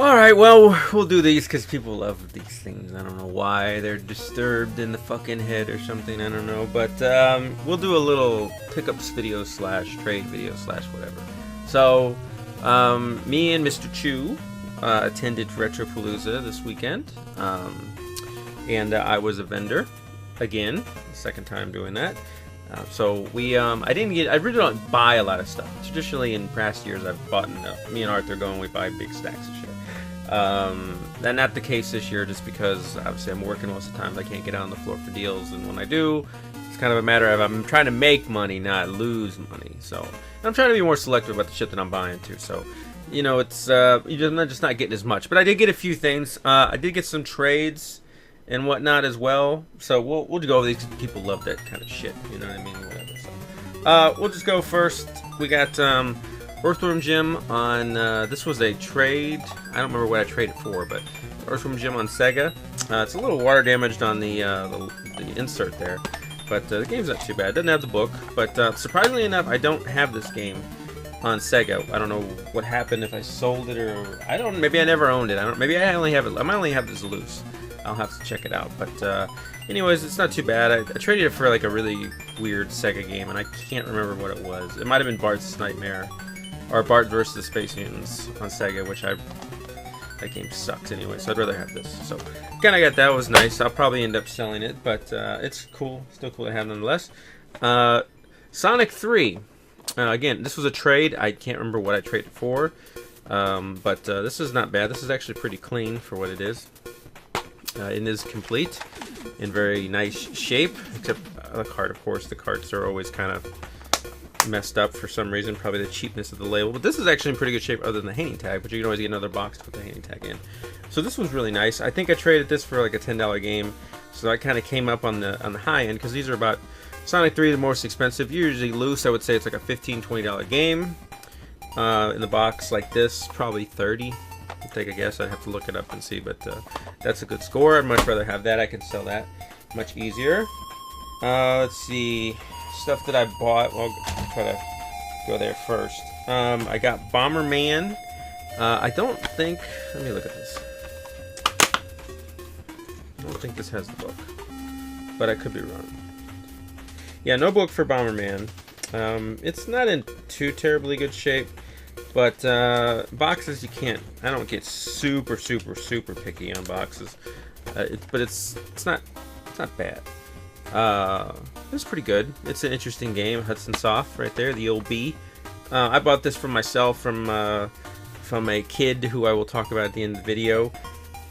Alright, well, we'll do these because people love these things. I don't know why. They're disturbed in the fucking head or something. I don't know. But we'll do a little pickups video slash trade video slash whatever. So, me and Mr. Chu attended Retropalooza this weekend. And I was a vendor. Again, second time doing that. So we, I really don't buy a lot of stuff. Traditionally, in past years, I've bought enough. Me and Arthur go and we buy big stacks of shit. That's not the case this year, just because obviously I'm working most of the time. I can't get out on the floor for deals, and when I do, it's kind of a matter of I'm trying to make money, not lose money. So I'm trying to be more selective about the shit that I'm buying too. So, you know, it's you're just not getting as much. But I did get a few things. I did get some trades and whatnot as well. So we'll go over these. People love that kind of shit. You know what I mean? Whatever. So we'll just go first. We got Earthworm Jim on. This was a trade. I don't remember what I traded for, but Earthworm Jim on Sega. It's a little water damaged on the insert there, but the game's not too bad. It doesn't have the book, but surprisingly enough, I don't have this game on Sega. I don't know what happened, if I sold it or I don't. Maybe I never owned it. I don't. Maybe I only have it. I might only have this loose. I'll have to check it out. But anyways, it's not too bad. I traded it for like a really weird Sega game, and I can't remember what it was. It might have been Bart's Nightmare, or Bart versus the Space Mutants on Sega, which that game sucks anyway, so I'd rather have this. So kind of got that. Was nice. I'll probably end up selling it, but it's cool. Still cool to have nonetheless. Sonic 3. Again, this was a trade. I can't remember what I traded for, but this is not bad. This is actually pretty clean for what it is. It is complete in very nice shape, except the cart, of course. The carts are always kind of messed up for some reason, probably the cheapness of the label. But this is actually in pretty good shape other than the hanging tag, but you can always get another box to put the hanging tag in. So this was really nice. I think I traded this for like a $10 game, so I kind of came up on the high end, because these are about Sonic 3, the most expensive. Usually loose, I would say it's like a $15, $20 game. In the box like this, probably 30. I'll take a guess. I'd have to look it up and see, but that's a good score. I'd much rather have that. I can sell that much easier. Let's see. Stuff that I bought. Well, I'll try to go there first. I got Bomberman. I don't think. Let me look at this. I don't think this has the book, but I could be wrong. Yeah, no book for Bomberman. It's not in too terribly good shape, but boxes you can't. I don't get super picky on boxes, but it's not bad. It's pretty good. It's an interesting game. Hudson Soft right there, the old B. I bought this for myself from a kid who I will talk about at the end of the video.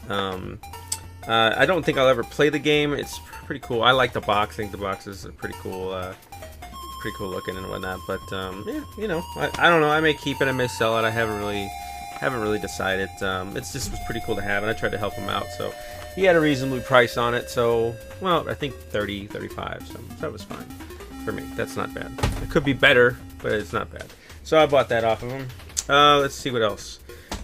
I don't think I'll ever play the game. It's pretty cool. I like the box. I think the boxes are pretty cool looking and whatnot. But yeah, you know, I don't know. I may keep it. I may sell it. I haven't really decided. It's just was pretty cool to have, and I tried to help him out. So he had a reasonably price on it. So well, I think 30, 35. So that was fine for me. That's not bad. It could be better, but it's not bad. So I bought that off of him. Let's see what else.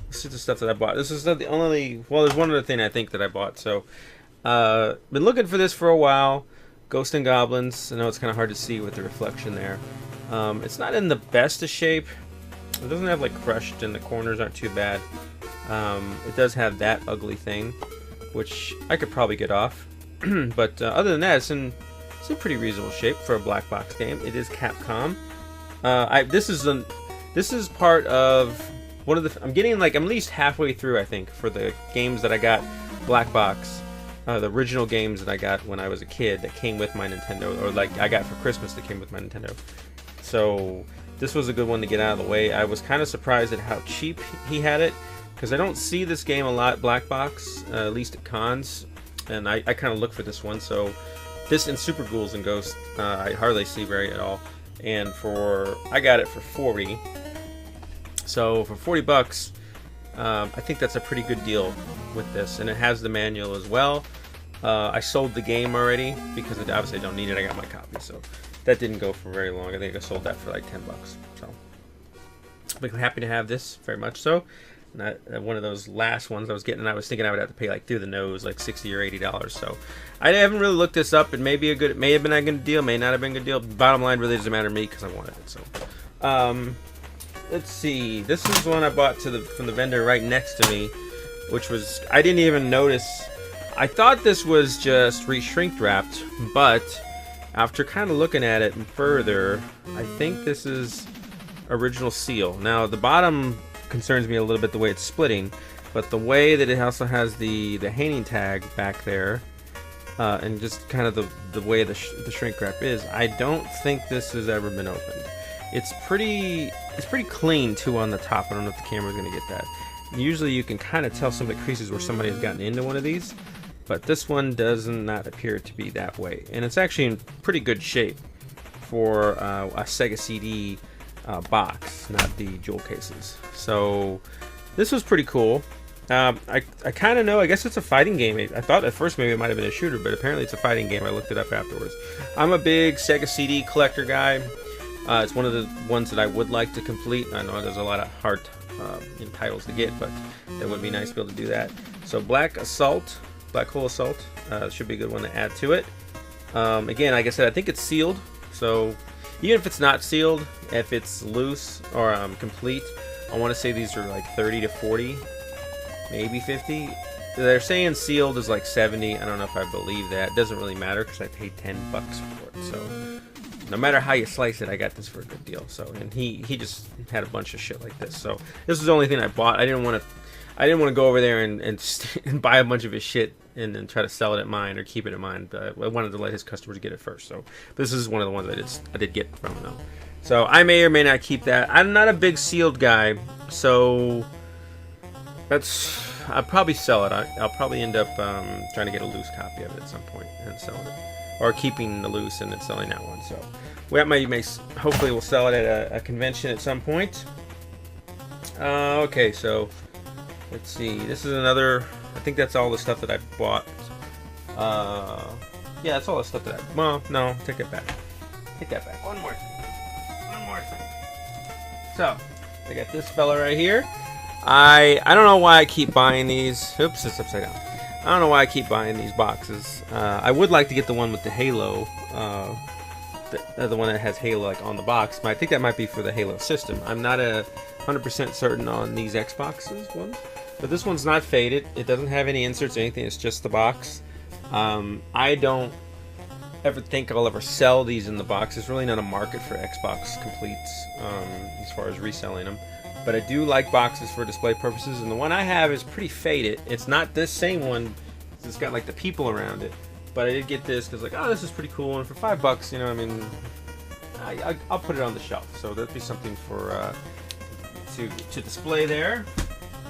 Let's see the stuff that I bought. This is not the only. Well, there's one other thing I think that I bought. So been looking for this for a while. Ghosts and Goblins. I know it's kind of hard to see with the reflection there. It's not in the best of shape. It doesn't have like crushed, and the corners aren't too bad. It does have that ugly thing, which I could probably get off. But other than that, it's in pretty reasonable shape for a black box game. It is Capcom. This is part of one of the. I'm at least halfway through, I think, for the games that I got black box. The original games that I got when I was a kid that came with my Nintendo, or like I got for Christmas that came with my Nintendo. So this was a good one to get out of the way. I was kind of surprised at how cheap he had it, because I don't see this game a lot black box, at least at cons, and I kind of look for this one. So this and Super Ghouls and Ghosts, I hardly see very at all. And I got it for 40. So for 40 bucks, I think that's a pretty good deal with this, and it has the manual as well. I sold the game already because obviously I don't need it. I got my copy, so that didn't go for very long. I think I sold that for like 10 bucks. So I'm happy to have this, very much so. Not one of those last ones I was getting. I was thinking I would have to pay like through the nose, like $60 or $80. So I haven't really looked this up. It may have been a good deal, may not have been a good deal. Bottom line really doesn't matter to me because I wanted it. So let's see. This is one I bought from the vendor right next to me. which was, I didn't even notice. I thought this was just re-shrink wrapped, but after kind of looking at it further, I think this is original seal. Now the bottom concerns me a little bit, the way it's splitting, but the way that it also has the hanging tag back there, and just kind of the way the shrink wrap is, I don't think this has ever been opened. It's pretty clean too on the top. I don't know if the camera's gonna get that. Usually you can kind of tell some of the creases where somebody has gotten into one of these, but this one does not appear to be that way, and it's actually in pretty good shape for a Sega CD box, not the jewel cases. So this was pretty cool. I kind of know, I guess it's a fighting game. I thought at first maybe it might have been a shooter, but apparently it's a fighting game. I looked it up afterwards. I'm a big Sega CD collector guy. It's one of the ones that I would like to complete. I know there's a lot of hard titles to get, but it would be nice to be able to do that. So Black Hole Assault should be a good one to add to it. Again, like I said, I think it's sealed, so even if it's not sealed, if it's loose or complete, I want to say these are like 30 to 40, maybe 50. They're saying sealed is like 70. I don't know if I believe that. It doesn't really matter because I paid $10 for it. So no matter how you slice it, I got this for a good deal. So, and he just had a bunch of shit like this. So this was the only thing I bought. I didn't want to go over there and buy a bunch of his shit and then try to sell it at mine or keep it at mine. But I wanted to let his customers get it first. So this is one of the ones I did get from him though. So I may or may not keep that. I'm not a big sealed guy, so I'll probably sell it. I'll probably end up trying to get a loose copy of it at some point and selling it, or keeping the loose and then selling that one. So hopefully we'll sell it at a convention at some point. Okay, so let's see. This is another. I think that's all the stuff that I bought. Yeah, that's all the stuff that well, no, take it back. Take that back. One more thing. So I got this fella right here. I don't know why I keep buying these. Oops, it's upside down. I don't know why I keep buying these boxes. I would like to get the one with the Halo, the one that has Halo like on the box, but I think that might be for the Halo system. I'm not 100% certain on these Xboxes ones, but this one's not faded. It doesn't have any inserts or anything. It's just the box. I don't ever think I'll ever sell these in the box. There's really not a market for Xbox completes as far as reselling them. But I do like boxes for display purposes, and the one I have is pretty faded. It's not this same one. It's got like the people around it. But I did get this because like, oh, this is pretty cool, and for $5, you know, I mean, I'll put it on the shelf. So that'd be something for to display there.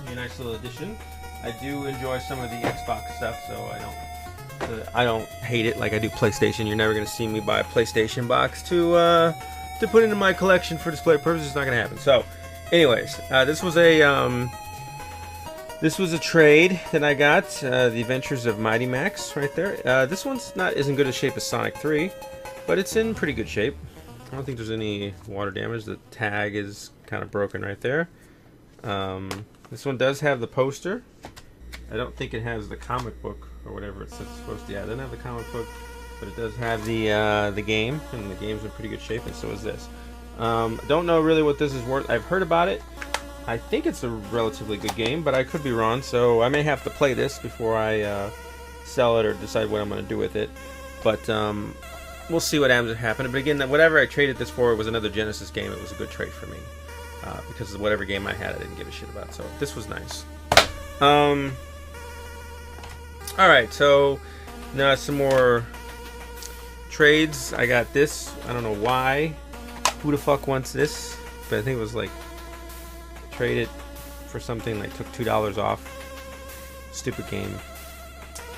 Be a nice little addition. I do enjoy some of the Xbox stuff, so I don't hate it like I do PlayStation. You're never gonna see me buy a PlayStation box to put into my collection for display purposes. It's not gonna happen. So. Anyways, this was a trade that I got. The Adventures of Mighty Max, right there. This one's isn't good a shape as Sonic 3, but it's in pretty good shape. I don't think there's any water damage. The tag is kind of broken right there. This one does have the poster. I don't think it has the comic book or whatever it's supposed to. Yeah, it doesn't have the comic book, but it does have the game, and the game's in pretty good shape, and so is this. Don't know really what this is worth. I've heard about it. I think it's a relatively good game, but I could be wrong, so I may have to play this before I sell it or decide what I'm going to do with it. But we'll see what happens. But again, whatever I traded this for was another Genesis game. It was a good trade for me because of whatever game I had, I didn't give a shit about. So this was nice. All right, so now some more trades. I got this. I don't know why. Who the fuck wants this? But I think it was like traded for something like took $2 off. Stupid game.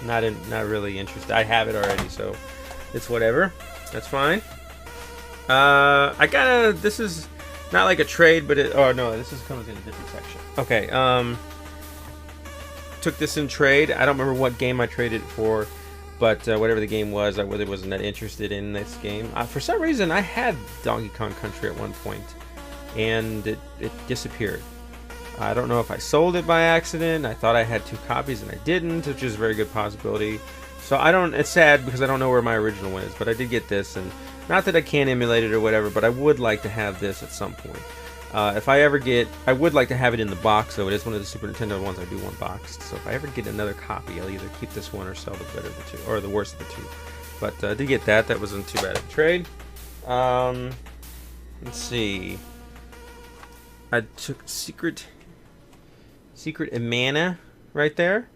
Not really interested. I have it already, so it's whatever. That's fine. This is not like a trade, but this comes in a different section. Okay. Took this in trade. I don't remember what game I traded it for. But whatever the game was, I really wasn't that interested in this game. For some reason, I had Donkey Kong Country at one point, and it disappeared. I don't know if I sold it by accident. I thought I had 2 copies, and I didn't, which is a very good possibility. So it's sad because I don't know where my original one is, but I did get this, and not that I can't emulate it or whatever, but I would like to have this at some point. If I ever get, I would like to have it in the box, though. It is one of the Super Nintendo ones I do want boxed. So if I ever get another copy, I'll either keep this one or sell the better of the two, or the worst of the two. But I did get that. That wasn't too bad of a trade. Let's see. I took Secret of Mana right there.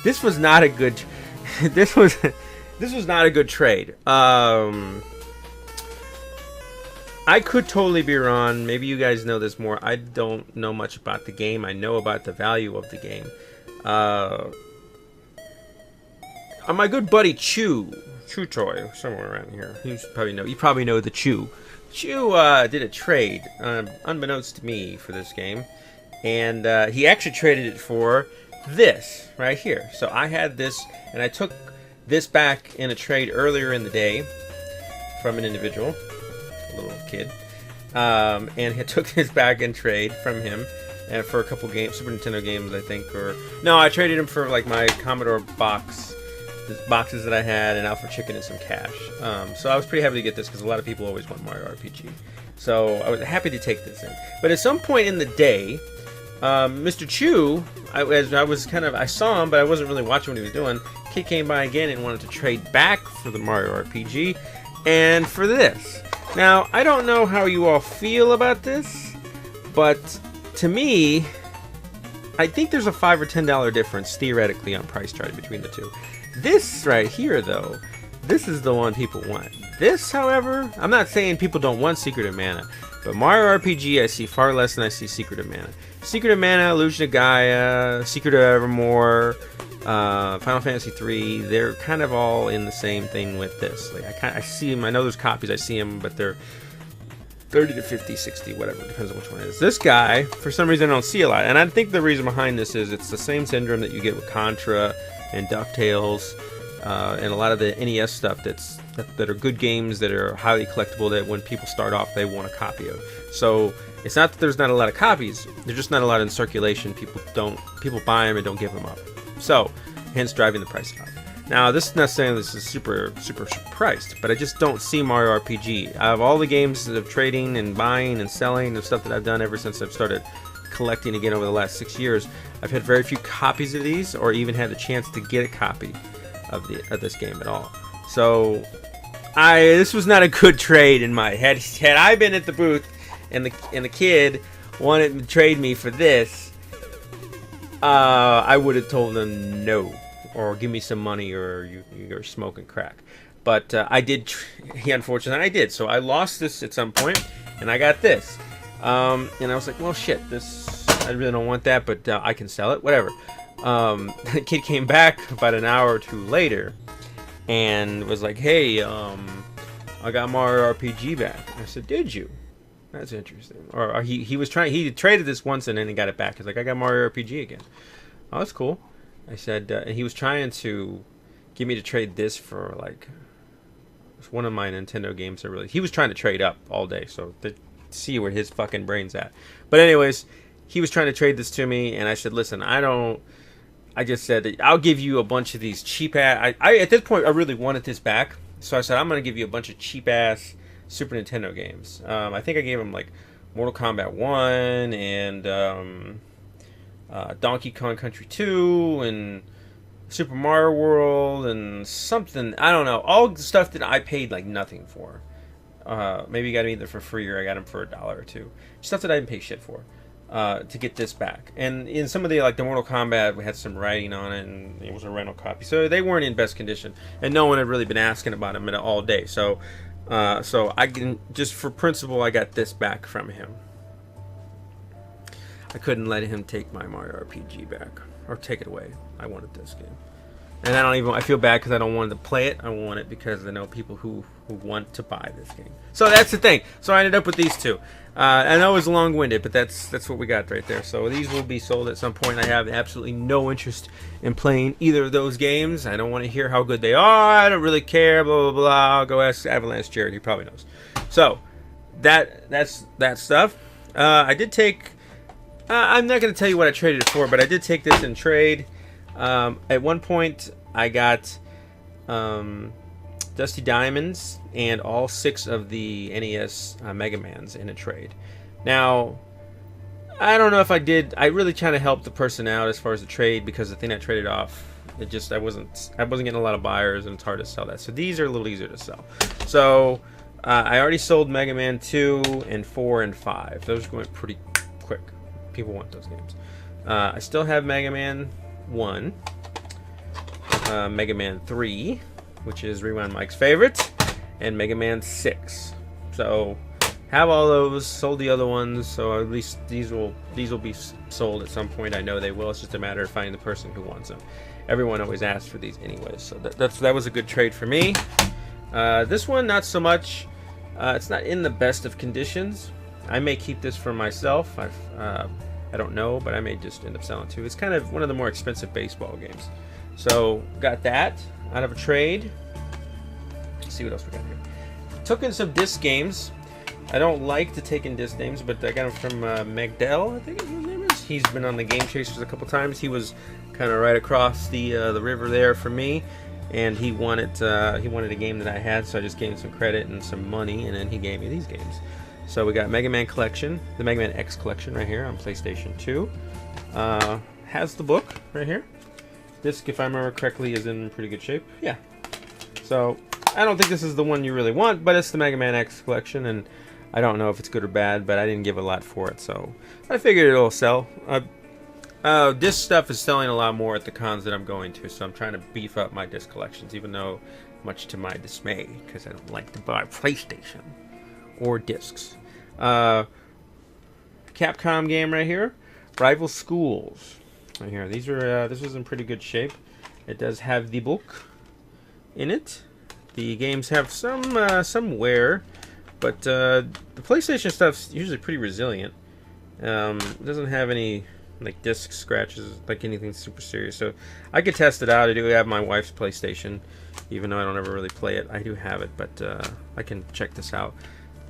This was not a good. This was not a good trade. I could totally be wrong. Maybe you guys know this more. I don't know much about the game. I know about the value of the game. My good buddy Chew Troy, somewhere around here. You probably know the Chew. Chew did a trade, unbeknownst to me, for this game, and he actually traded it for this right here. So I had this, and I took this back in a trade earlier in the day from an individual, a little kid, and I took this back in trade from him, and for a couple games, Super Nintendo games, I think, or no, I traded him for like my Commodore boxes that I had, and Alpha Chicken and some cash. So I was pretty happy to get this because a lot of people always want Mario RPG. So I was happy to take this in. But at some point in the day, Mr. Chew, I saw him, but I wasn't really watching what he was doing. Kid came by again and wanted to trade back for the Mario RPG and for this. Now, I don't know how you all feel about this, but to me, I think there's a $5 or $10 difference theoretically on price chart between the two. This right here, though, this is the one people want. This, however, I'm not saying people don't want Secret of Mana, but Mario RPG I see far less than I see Secret of Mana. Secret of Mana, Illusion of Gaia, Secret of Evermore, Final Fantasy 3, they're kind of all in the same thing with this. Like I see them, I know there's copies, I see them, but they're 30 to 50, 60, whatever, depends on which one it is. This guy, for some reason, I don't see a lot. And I think the reason behind this is it's the same syndrome that you get with Contra and DuckTales, and a lot of the NES stuff that are good games that are highly collectible, that when people start off, they want a copy of. So it's not that there's not a lot of copies, there's just not a lot in circulation. People buy them and don't give them up. So, hence driving the price up. Now, this is not saying this is super priced, but I just don't see Mario RPG. Out of all the games of trading and buying and selling and stuff that I've done ever since I've started collecting again over the last 6 years, I've had very few copies of these, or even had the chance to get a copy of this game at all. So, this was not a good trade in my head. Had I been at the booth and the kid wanted to trade me for this, I would have told him no, or give me some money, or you're smoking crack. But I did. Unfortunately, I did. So I lost this at some point, and I got this. And I was like, well, shit, this, I really don't want that, but I can sell it, whatever. The kid came back about an hour or two later and was like, hey, I got Mario RPG back. I said, did you? That's interesting. Or he traded this once and then he got it back. He's like, I got Mario RPG again. Oh, that's cool. I said, and he was trying to get me to trade this for, like, one of my Nintendo games. He was trying to trade up all day, so to see where his fucking brain's at. But anyways, he was trying to trade this to me, and I said, listen, I just said, I'll give you a bunch of these cheap ass. At this point, I really wanted this back, so I said, I'm going to give you a bunch of cheap ass Super Nintendo games. I think I gave him, like, Mortal Kombat 1 and Donkey Kong Country 2 and Super Mario World and something, I don't know, all the stuff that I paid like nothing for. Maybe you got them either for free or I got them for $1 or $2. Stuff that I didn't pay shit for, to get this back. And in some of the, like the Mortal Kombat, we had some writing on it and it was a rental copy, so they weren't in best condition, and no one had really been asking about them all day. So I can, just for principle, I got this back from him. I couldn't let him take my Mario RPG back, or take it away. I wanted this game, and I feel bad because I don't want to play it. I want it because I know people who want to buy this game. So that's the thing. So I ended up with these two. I know it was long-winded, but that's what we got right there. So these will be sold at some point. I have absolutely no interest in playing either of those games. I don't want to hear how good they are. I don't really care. Blah blah blah. I'll go ask Avalanche Jared. He probably knows. So that's that stuff. I did take. I'm not going to tell you what I traded it for, but I did take this in trade. At one point, I got Dusty Diamonds and all 6 of the NES Mega Mans in a trade. Now, I don't know if I did. I really trying to help the person out as far as the trade, because the thing I traded off, I wasn't getting a lot of buyers, and it's hard to sell that. So these are a little easier to sell. So I already sold Mega Man 2 and 4 and 5. Those went pretty quick. People want those games. I still have Mega Man 1, Mega Man 3, which is Rewind Mike's favorite, and Mega Man 6. So have all those, sold the other ones, so at least these will be sold at some point. I know they will. It's just a matter of finding the person who wants them. Everyone always asks for these anyways, so that was a good trade for me. This one, not so much. It's not in the best of conditions. I may keep this for myself. I don't know, but I may just end up selling it too. It's kind of one of the more expensive baseball games. So got that out of a trade. Let's see what else we got here. Took in some disc games. I don't like to take in disc games, but I got them from Magdell, I think his name is. He's been on the Game Chasers a couple times. He was kind of right across the river there for me, and he wanted a game that I had, so I just gave him some credit and some money, and then he gave me these games. So we got Mega Man Collection, the Mega Man X Collection right here on PlayStation 2. Has the book right here. Disc, if I remember correctly, is in pretty good shape. Yeah. So I don't think this is the one you really want, but it's the Mega Man X Collection, and I don't know if it's good or bad, but I didn't give a lot for it, so I figured it'll sell. Disc stuff is selling a lot more at the cons that I'm going to, so I'm trying to beef up my disc collections, even though, much to my dismay, because I don't like to buy PlayStation or discs. Capcom game right here, Rival Schools. Right here, these are this was in pretty good shape. It does have the book in it. The games have some wear, but the PlayStation stuff's usually pretty resilient. It doesn't have any like disc scratches, like anything super serious. So I could test it out. I do have my wife's PlayStation, even though I don't ever really play it. I do have it, but I can check this out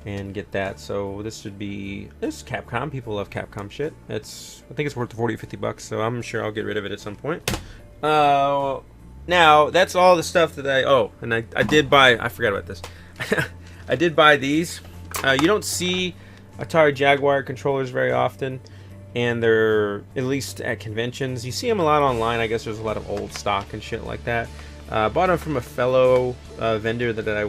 and get that. So this is Capcom. People love Capcom shit. I think it's worth 40 or 50 bucks, so I'm sure I'll get rid of it at some point. Now that's all the stuff that I did buy. I forgot about this. I did buy these. You don't see Atari Jaguar controllers very often, and they're, at least at conventions, you see them a lot online. I guess there's a lot of old stock and shit like that. Bought them from a fellow vendor that I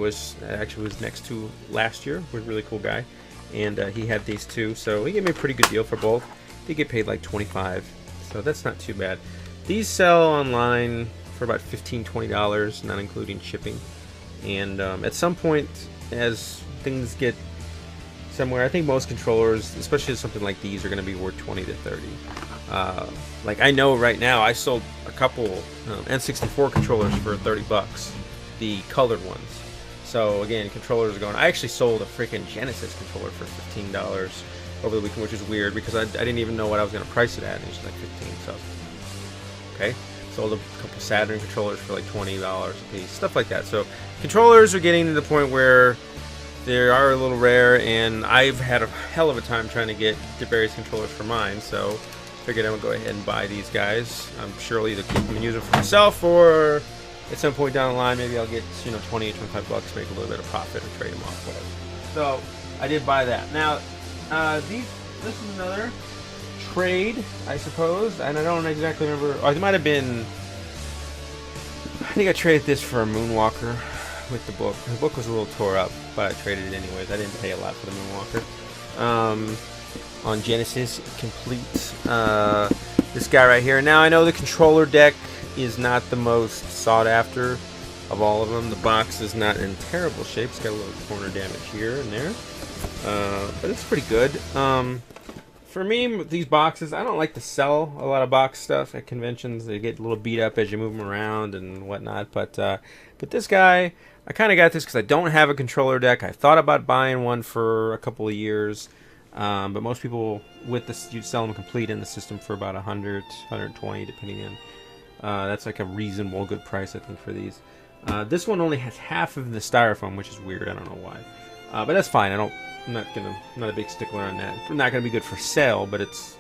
actually was next to last year. Was a really cool guy, and he had these too, so he gave me a pretty good deal for both. They get paid like $25, so that's not too bad. These sell online for about $15-20, not including shipping. And at some point, as things get somewhere, I think most controllers, especially something like these, are going to be worth 20 to 30. Like I know right now, I sold a couple N64 controllers for 30 bucks, the colored ones. So again, controllers are going. I actually sold a freaking Genesis controller for $15 over the weekend, which is weird because I didn't even know what I was going to price it at, and it was like 15. So okay. Sold a couple Saturn controllers for like $20 a piece, stuff like that. So controllers are getting to the point where they are a little rare, and I've had a hell of a time trying to get the various controllers for mine. So figured I would go ahead and buy these guys. I'm sure I'll either keep them and use them for myself, or at some point down the line, maybe I'll get 20 or 25 bucks, make a little bit of profit, or trade them off, whatever. So I did buy that. Now this is another trade, I suppose, and I don't exactly remember. It might have been. I think I traded this for a Moonwalker with the book. The book was a little tore up, but I traded it anyways. I didn't pay a lot for the Moonwalker. On Genesis, complete. This guy right here. Now I know the controller deck is not the most sought after of all of them. The box is not in terrible shape. It's got a little corner damage here and there, but it's pretty good. For me, with these boxes, I don't like to sell a lot of box stuff at conventions. They get a little beat up as you move them around and whatnot. But this guy, I kind of got this because I don't have a controller deck. I thought about buying one for a couple of years, but most people with this, you sell them complete in the system for about 100, 120, depending on. That's like a reasonable, good price, I think, for these. This one only has half of the styrofoam, which is weird. I don't know why, but that's fine. I'm not a big stickler on that. It's not gonna be good for sale, but it's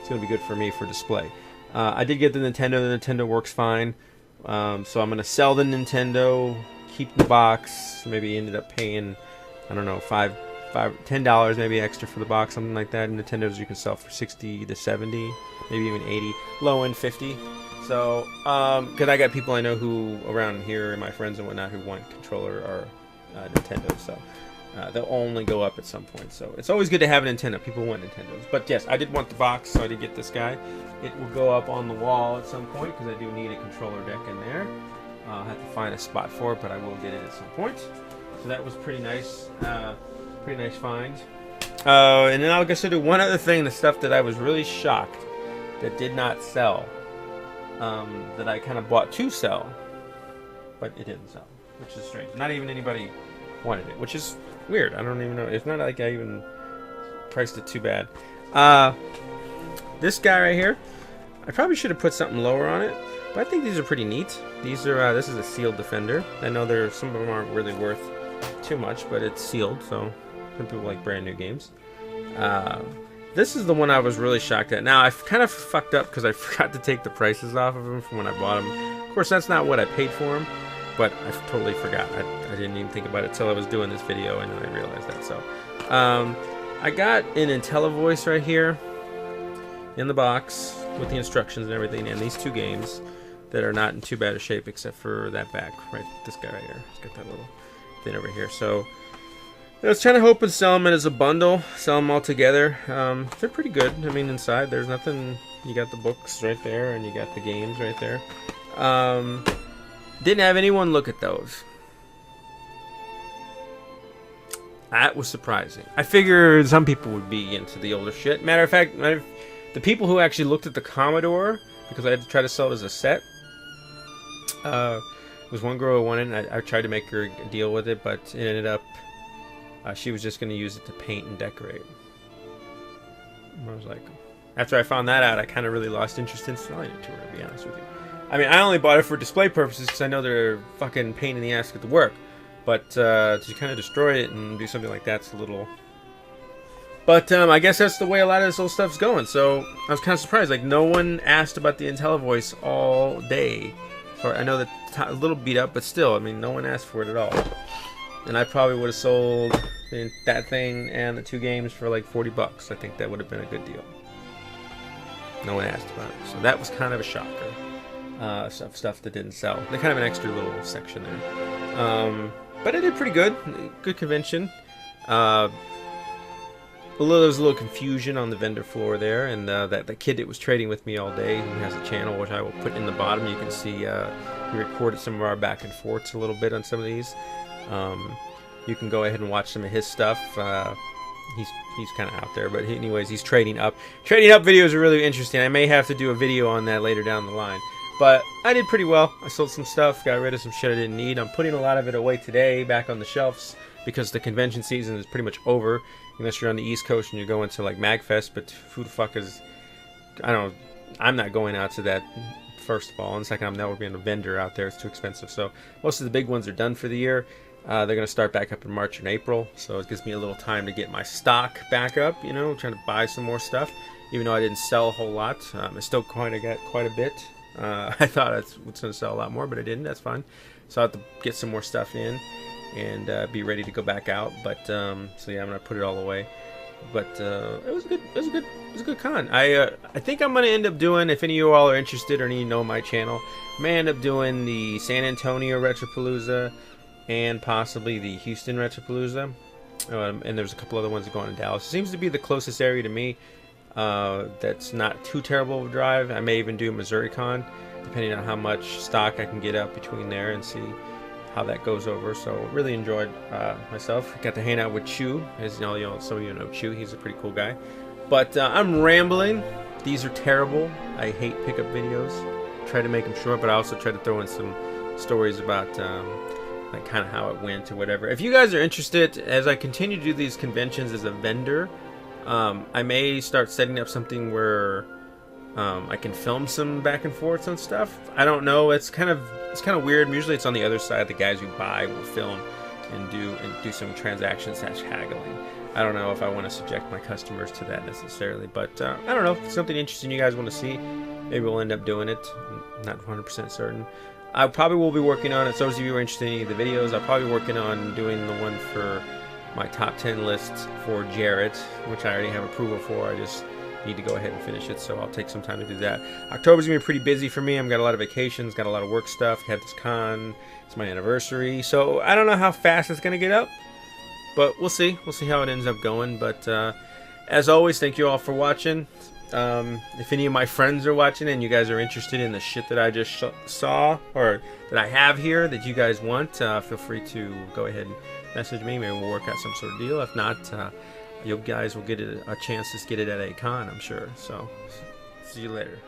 gonna be good for me for display. I did get the Nintendo. The Nintendo works fine, so I'm gonna sell the Nintendo, keep the box. Maybe ended up paying, I don't know, $10 maybe extra for the box, something like that. And Nintendos you can sell for 60 to 70, maybe even 80, low end 50. So, because I got people I know who around here, and my friends and whatnot, who want controller or Nintendo. So they'll only go up at some point. So it's always good to have a Nintendo. People want Nintendos. But yes, I did want the box, so I did get this guy. It will go up on the wall at some point because I do need a controller deck in there. I'll have to find a spot for it, but I will get it at some point. So that was pretty nice. Pretty nice find. And then I'll just do one other thing, the stuff that I was really shocked that did not sell. That I kind of bought to sell, but it didn't sell, which is strange. Not even anybody wanted it, which is weird. I don't even know. It's not like I even priced it too bad. This guy right here, I probably should have put something lower on it, but I think these are pretty neat. These are this is a sealed Defender. I know some of them aren't really worth too much, but it's sealed, so some people like brand new games. This is the one I was really shocked at. Now, I kind of fucked up because I forgot to take the prices off of them from when I bought them. Of course, that's not what I paid for them, but I totally forgot. I didn't even think about it until I was doing this video, and then I realized that. So, I got an IntelliVoice right here in the box with the instructions and everything, and these two games that are not in too bad a shape except for that back, right? This guy right here. It's got that little thing over here. So, I was trying to hope and sell them as a bundle, sell them all together. They're pretty good. I mean, inside there's nothing. You got the books right there, and you got the games right there. Didn't have anyone look at those. That was surprising. I figured some people would be into the older shit. Matter of fact, the people who actually looked at the Commodore, because I had to try to sell it as a set, was one girl who wanted it. I tried to make her a deal with it, but it ended up she was just going to use it to paint and decorate. I was like, after I found that out, I kind of really lost interest in selling it to her, to be honest with you. I mean, I only bought it for display purposes because I know they're fucking pain in the ass to get to work. But to kind of destroy it and do something like that's a little... But I guess that's the way a lot of this old stuff's going. So I was kind of surprised. Like, no one asked about the IntelliVoice all day. So I know that a little beat up, but still, I mean, no one asked for it at all. And I probably would have sold that thing and the two games for like $40. I think that would have been a good deal. No one asked about it. So that was kind of a shocker. Stuff that didn't sell. They're kind of an extra little section there. But I did pretty good. Good convention. There was a little confusion on the vendor floor there. And that kid that was trading with me all day, who has a channel, which I will put in the bottom. You can see he recorded some of our back and forths a little bit on some of these. You can go ahead and watch some of his stuff. He's kind of out there, but anyways, he's trading up. Trading up videos are really interesting. I may have to do a video on that later down the line. But I did pretty well. I sold some stuff, got rid of some shit I didn't need. I'm putting a lot of it away today, back on the shelves, because the convention season is pretty much over, unless you're on the East Coast and you're going to like MagFest. But who the fuck is? I don't know. I'm not going out to that. First of all, and second, I'm never being a vendor out there. It's too expensive. So most of the big ones are done for the year. They're going to start back up in March and April, so it gives me a little time to get my stock back up, you know, trying to buy some more stuff, even though I didn't sell a whole lot. I still kind of got quite a bit. I thought I was going to sell a lot more, but I didn't. That's fine. So I have to get some more stuff in and be ready to go back out. But so yeah, I'm going to put it all away. But it was a good con. I think I'm going to end up doing, if any of you all are interested or need to know my channel, I may end up doing the San Antonio Retropalooza and possibly the Houston Retropalooza. And there's a couple other ones that go on in Dallas. It seems to be the closest area to me that's not too terrible of a drive. I may even do MissouriCon, depending on how much stock I can get up between there and see how that goes over. So really enjoyed myself. Got to hang out with Chew. As you know, some of you know Chew. He's a pretty cool guy. But I'm rambling. These are terrible. I hate pickup videos. Try to make them short, but I also try to throw in some stories about like kind of how it went or whatever. If you guys are interested, as I continue to do these conventions as a vendor, I may start setting up something where I can film some back and forths on stuff. I don't know. It's kind of weird. Usually it's on the other side. The guys who buy will film and do some transactions / haggling. I don't know if I want to subject my customers to that necessarily, but I don't know. If it's something interesting you guys want to see, maybe we'll end up doing it. I'm not 100% certain. I probably will be working on it. So those of you who are interested in any of the videos, I'll probably be working on doing the one for my top 10 lists for Jarrett, which I already have approval for. I just need to go ahead and finish it, so I'll take some time to do that. October's gonna be pretty busy for me. I've got a lot of vacations, got a lot of work stuff, had this con, it's my anniversary, so I don't know how fast it's gonna get up, but we'll see how it ends up going. But as always, thank you all for watching. If any of my friends are watching and you guys are interested in the shit that I just saw, or that I have here that you guys want, feel free to go ahead and message me. Maybe we'll work out some sort of deal. If not, you guys will get a chance to get it at a con, I'm sure. So, see you later.